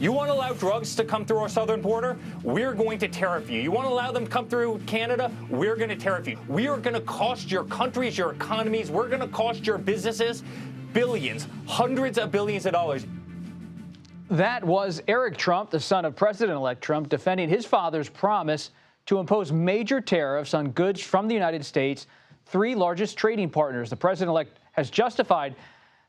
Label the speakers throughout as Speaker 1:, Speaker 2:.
Speaker 1: You want to allow drugs to come through our southern border? We're going to tariff you. You want to allow them to come through Canada? We're going to tariff you. We are going to cost your countries, your economies. We're going to cost your businesses billions, hundreds of billions of dollars.
Speaker 2: That was Eric Trump, the son of President-elect Trump, defending his father's promise to impose major tariffs on goods from the United States' three largest trading partners. The president-elect has justified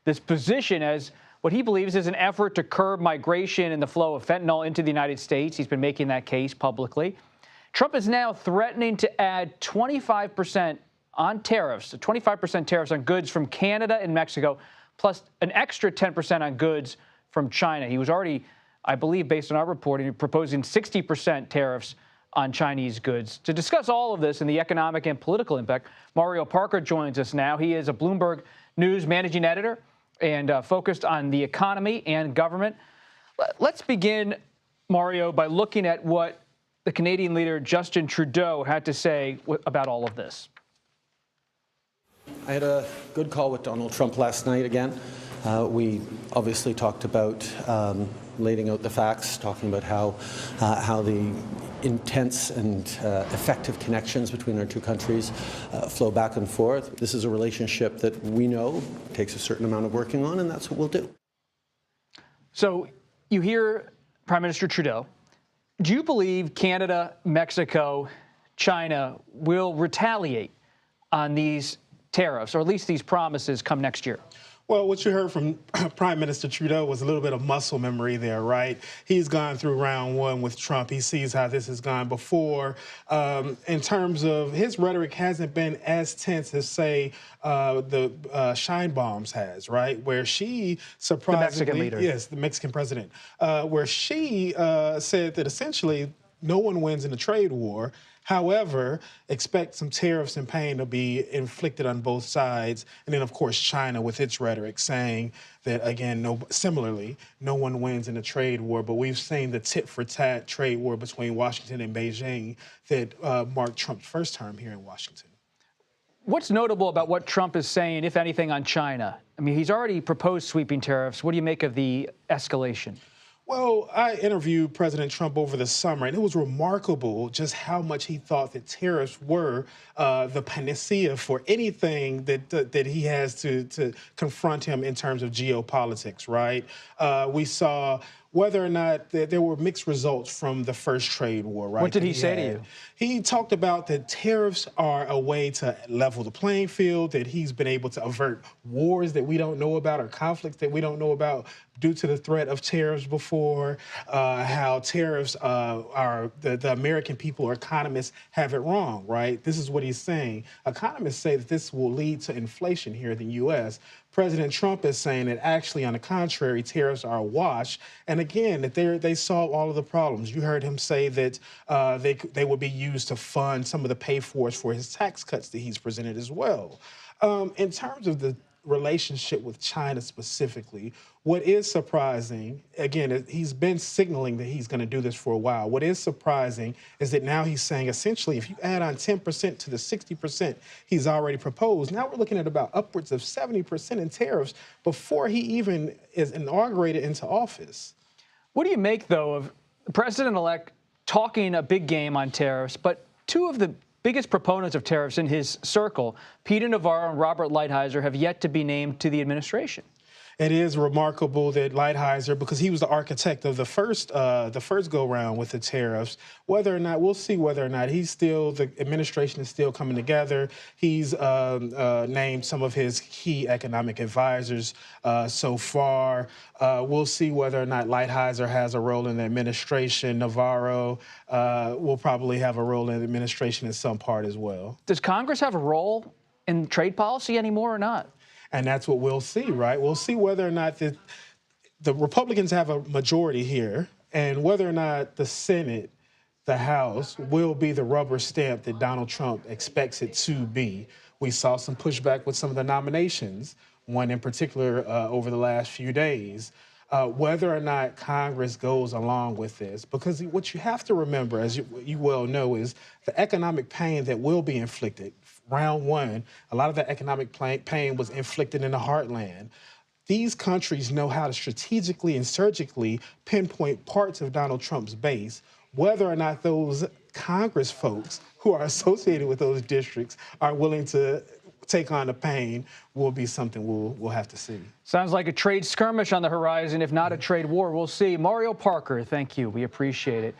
Speaker 2: this position as what he believes is an effort to curb migration and the flow of fentanyl into the United States. He's been making that case publicly. Trump is now threatening to add 25% on tariffs, 25% tariffs on goods from Canada and Mexico, plus an extra 10% on goods from China. He was already, I believe, based on our reporting, proposing 60% tariffs on Chinese goods. To discuss all of this and the economic and political impact, Mario Parker joins us now. He is a Bloomberg News managing editor and focused on the economy and government. Let's begin, Mario, by looking at what the Canadian leader Justin Trudeau had to say about all of this.
Speaker 3: I had a good call with Donald Trump last night again. We obviously talked about laying out the facts, talking about how the intense and effective connections between our two countries flow back and forth. This is a relationship that we know takes a certain amount of working on, and that's what we'll do.
Speaker 2: So you hear Prime Minister Trudeau. Do you believe Canada, Mexico, China will retaliate on these tariffs, or at least these promises, come next year?
Speaker 4: Well, what you heard from Prime Minister Trudeau was a little bit of muscle memory there, right? He's gone through round one with Trump. He sees how this has gone before. In terms of his rhetoric hasn't been as tense as, say, the Sheinbaum's has, right? Where she surprisingly—
Speaker 2: The Mexican leader.
Speaker 4: Yes, the Mexican president. Where she said that essentially no one wins in a trade war. However, expect some tariffs and pain to be inflicted on both sides. And then, of course, China with its rhetoric saying that, again, similarly, no one wins in a trade war. But we've seen the tit-for-tat trade war between Washington and Beijing that marked Trump's first term here in Washington.
Speaker 2: What's notable about what Trump is saying, if anything, on China? I mean, he's already proposed sweeping tariffs. What do you make of the escalation?
Speaker 4: Well, I interviewed President Trump over the summer, and it was remarkable just how much he thought that tariffs were the panacea for anything that he has to confront him in terms of geopolitics, right? We saw whether or not there were mixed results from the first trade war, right?
Speaker 2: What did he say to you?
Speaker 4: He talked about that tariffs are a way to level the playing field, that he's been able to avert wars that we don't know about or conflicts that we don't know about due to the threat of tariffs before, how tariffs are the American people or economists have it wrong, right? This is what he's saying. Economists say that this will lead to inflation here in the U.S. President Trump is saying that actually, on the contrary, tariffs are a wash. And again, that they solve all of the problems. You heard him say that they would be used to fund some of the pay-fors for his tax cuts that he's presented as well. In terms of the relationship with China specifically, what is surprising, again, he's been signaling that he's going to do this for a while. What is surprising is that now he's saying, essentially, if you add on 10% to the 60% he's already proposed, now we're looking at about upwards of 70% in tariffs before he even is inaugurated into office.
Speaker 2: What do you make, though, of the president-elect talking a big game on tariffs, but two of the biggest proponents of tariffs in his circle, Peter Navarro and Robert Lighthizer, have yet to be named to the administration?
Speaker 4: It is remarkable that Lighthizer, because he was the architect of the first go-round with the tariffs, whether or not, we'll see whether or not the administration is still coming together. He's named some of his key economic advisors so far. We'll see whether or not Lighthizer has a role in the administration. Navarro will probably have a role in the administration in some part as well.
Speaker 2: Does Congress have a role in trade policy anymore or not?
Speaker 4: And that's what we'll see, right? We'll see whether or not the Republicans have a majority here and whether or not the Senate, the House, will be the rubber stamp that Donald Trump expects it to be. We saw some pushback with some of the nominations, one in particular over the last few days. Whether or not Congress goes along with this, because what you have to remember, as you well know, is the economic pain that will be inflicted. Round one, a lot of the economic pain was inflicted in the heartland. these countries know how to strategically and surgically pinpoint parts of Donald Trump's base. Whether or not those Congress folks who are associated with those districts are willing to take on the pain will be something we'll have to see.
Speaker 2: Sounds like a trade skirmish on the horizon, if not a trade war. We'll see. Mario Parker, thank you. We appreciate it.